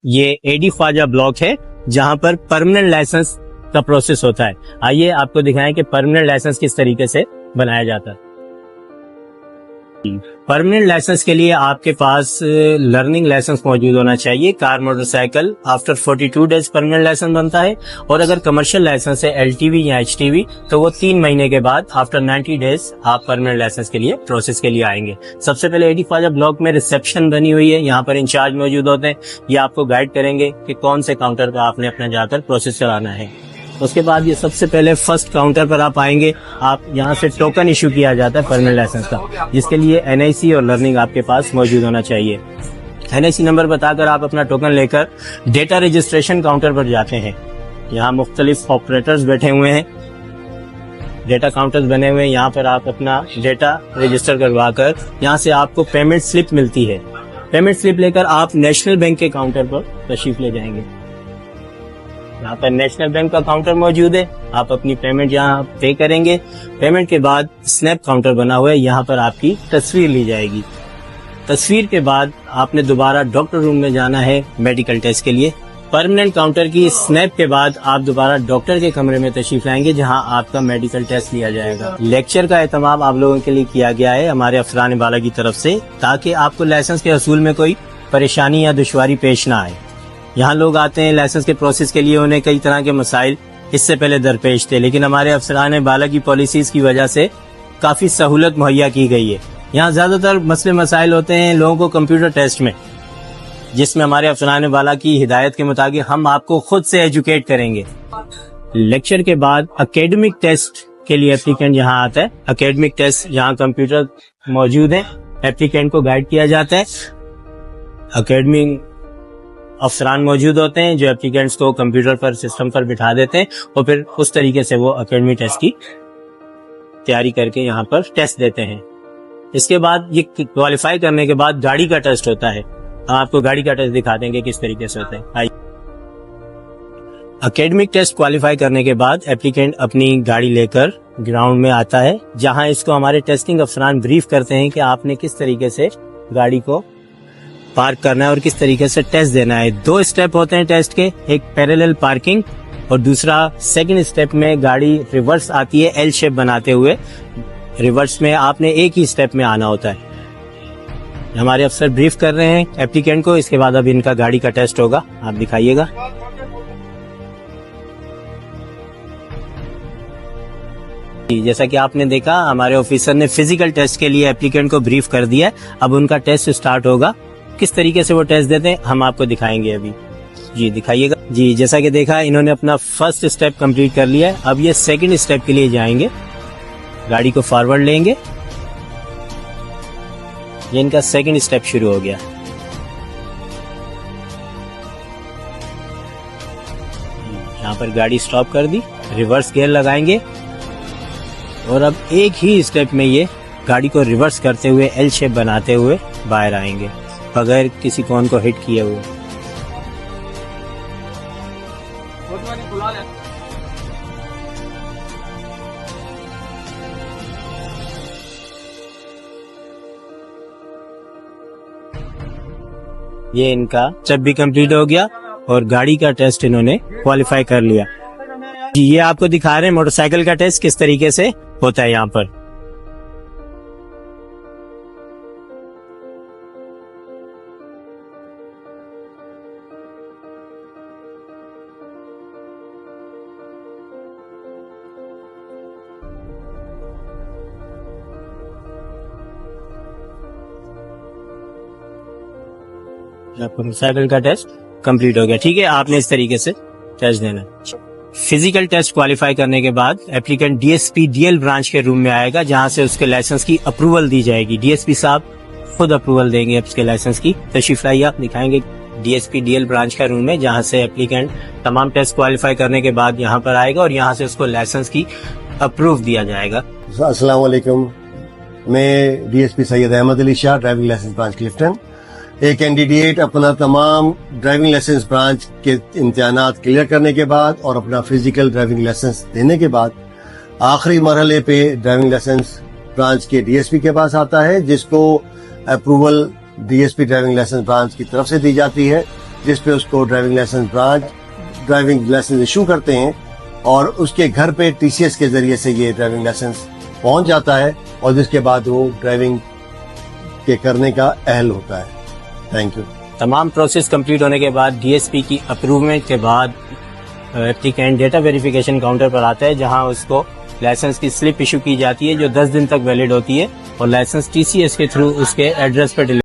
ये AD Khawaja block है जहां पर परमानेंट लाइसेंस का प्रोसेस होता है। आइए आपको दिखाएं कि परमानेंट लाइसेंस किस तरीके से बनाया जाता है। परमानेंट लाइसेंस के लिए आपके पास लर्निंग लाइसेंस मौजूद होना चाहिए। Car motorcycle after 42 days permanent licence बनता है, और अगर कमर्शियल लाइसेंस है एलटीवी या एचटीवी तो वो 3 महीने के बाद आफ्टर 90 डेज आप परमानेंट लाइसेंस के लिए प्रोसेस के लिए आएंगे। सबसे पहले एडी ख्वाजा ब्लॉक में रिसेप्शन बनी हुई है, यहाँ पर इंचार्ज मौजूद होते हैं। ये आपको गाइड करेंगे कि कौन से काउंटर पर आपने अपना जाकर प्रोसेस चलाना है। उसके बाद ये सबसे पहले फर्स्ट काउंटर पर आप आएंगे। आप यहाँ से टोकन इशू किया जाता है परमानेंट लाइसेंस का, जिसके लिए एनआईसी और लर्निंग आपके पास मौजूद होना चाहिए। एनआईसी नंबर बताकर आप अपना टोकन लेकर डेटा रजिस्ट्रेशन काउंटर पर जाते हैं। यहाँ मुख्तलिफ ऑपरेटर्स बैठे हुए हैं, डेटा काउंटर्स बने हुए हैं। यहाँ पर आप अपना डेटा रजिस्टर करवा कर यहाँ से आपको पेमेंट स्लिप मिलती है। पेमेंट स्लिप लेकर आप नेशनल बैंक के काउंटर पर तशरीफ ले जाएंगे। यहाँ पर नेशनल बैंक का काउंटर मौजूद है, आप अपनी पेमेंट यहाँ पे करेंगे। पेमेंट के बाद स्नैप काउंटर बना हुआ है, यहाँ पर आपकी तस्वीर ली जाएगी। तस्वीर के बाद आपने दोबारा डॉक्टर रूम में जाना है मेडिकल टेस्ट के लिए। परमानेंट काउंटर की स्नैप के बाद आप दोबारा डॉक्टर के कमरे में तशरीफ लाएंगे, जहाँ आपका मेडिकल टेस्ट लिया जाएगा। लेक्चर का एहतमाम आप लोगों के लिए किया गया है हमारे अफसरान बाला की तरफ से, ताकि आपको लाइसेंस के हसूल में कोई परेशानी या दुश्वारी पेश ना आए। यहाँ लोग आते हैं लाइसेंस के प्रोसेस के लिए, उन्हें कई तरह के मसाइल इससे पहले दरपेश थे, लेकिन हमारे अफसरान बाला की पॉलिसीज की वजह से काफी सहूलत मुहैया की गई है। यहाँ ज्यादातर मसले मसाइल होते हैं लोगों को कंप्यूटर टेस्ट में, जिसमें हमारे अफसरान बाला की हिदायत के मुताबिक हम आपको खुद से एजुकेट करेंगे। लेक्चर के बाद एकेडमिक टेस्ट के लिए एप्लीकेंट यहाँ आता है। एकेडमिक टेस्ट यहाँ कंप्यूटर मौजूद है, एप्लीकेंट को गाइड किया जाता है। एकेडमिक अफसरान मौजूद होते हैं जो एप्लीकेंट्स को कंप्यूटर पर सिस्टम पर बिठा देते हैं, और फिर उस तरीके से वो एकेडमिक टेस्ट की तैयारी करके यहाँ पर टेस्ट देते हैं। इसके बाद ये क्वालिफाई करने के बाद गाड़ी का टेस्ट होता है। हम आपको गाड़ी का टेस्ट दिखा देंगे किस तरीके से होता है। आइए, एकेडमिक टेस्ट क्वालिफाई करने के बाद एप्लीकेंट अपनी गाड़ी लेकर ग्राउंड में आता है, जहां इसको हमारे टेस्टिंग अफसरान ब्रीफ करते हैं कि आपने किस तरीके से गाड़ी को पार्क करना है और किस तरीके से टेस्ट देना है। 2 स्टेप होते हैं टेस्ट के, एक पैरेलल पार्किंग और दूसरा सेकंड स्टेप में गाड़ी रिवर्स आती है एल शेप बनाते हुए। रिवर्स में आपने एक ही स्टेप में आना होता है। हमारे अफसर ब्रीफ कर रहे हैं एप्लीकेंट को। इसके बाद अब इनका गाड़ी का टेस्ट होगा, आप दिखाइएगा। जैसा कि आपने देखा हमारे ऑफिसर ने फिजिकल टेस्ट के लिए एप्लीकेंट को ब्रीफ कर दिया। अब उनका टेस्ट स्टार्ट होगा। किस तरीके से वो टेस्ट देते हैं हम आपको दिखाएंगे अभी। जी दिखाइएगा। जी जैसा कि देखा इन्होंने अपना फर्स्ट स्टेप कंप्लीट कर लिया है। अब ये सेकंड स्टेप के लिए जाएंगे, गाड़ी को फॉरवर्ड लेंगे। ये इनका सेकंड स्टेप शुरू हो गया। यहाँ पर गाड़ी स्टॉप कर दी, रिवर्स गियर लगाएंगे और अब एक ही स्टेप में ये गाड़ी को रिवर्स करते हुए एल शेप बनाते हुए बाहर आएंगे बगैर किसी कोन को हिट किए हुए। ये इनका स्टेप भी कंप्लीट हो गया और गाड़ी का टेस्ट इन्होंने क्वालिफाई कर लिया। जी ये आपको दिखा रहे हैं मोटरसाइकिल का टेस्ट किस तरीके से होता है। यहाँ पर मोटरसाइकिल का टेस्ट कंप्लीट हो गया। ठीक है, आपने इस तरीके से टेस्ट देना। फिजिकल टेस्ट क्वालिफाई करने के बाद एप्लीकेंट डीएसपी डीएल ब्रांच के रूम में आएगा, जहां से उसके लाइसेंस की अप्रूवल दी जाएगी। डीएसपी साहब खुद अप्रूवल देंगे उसके लाइसेंस की। तशरीफ लाइए, आप दिखाएंगे डीएसपी डीएल ब्रांच का रूम है, जहां से एप्लीकेंट तमाम टेस्ट क्वालिफाई करने के बाद यहाँ पर आएगा और यहाँ से उसको लाइसेंस की अप्रूव दिया जाएगा। अस्सलाम वालेकुम, मैं DSP Syed Ahmed Ali Shah, driving licence branch Clifton. एक कैंडिडेट अपना तमाम ड्राइविंग लाइसेंस ब्रांच के इम्तिहानात क्लियर करने के बाद और अपना फिजिकल ड्राइविंग लाइसेंस देने के बाद आखिरी मरहले पे ड्राइविंग लाइसेंस ब्रांच के डीएसपी के पास आता है, जिसको approval DSP driving licence branch की तरफ से दी जाती है। जिस पे उसको driving licence branch driving licence issue करते हैं और उसके घर पे टीसीएस के जरिए से ये ड्राइविंग लाइसेंस पहुंच जाता है और जिसके बाद वो ड्राइविंग के करने का अहल होता है। Thank you. तमाम प्रोसेस कंप्लीट होने के बाद डीएसपी की अप्रूवमेंट के बाद एप्लीकेंट डेटा वेरिफिकेशन काउंटर पर आता है, जहां उसको लाइसेंस की स्लिप इशू की जाती है जो 10 दिन तक वैलिड होती है और लाइसेंस टीसीएस के थ्रू उसके एड्रेस पर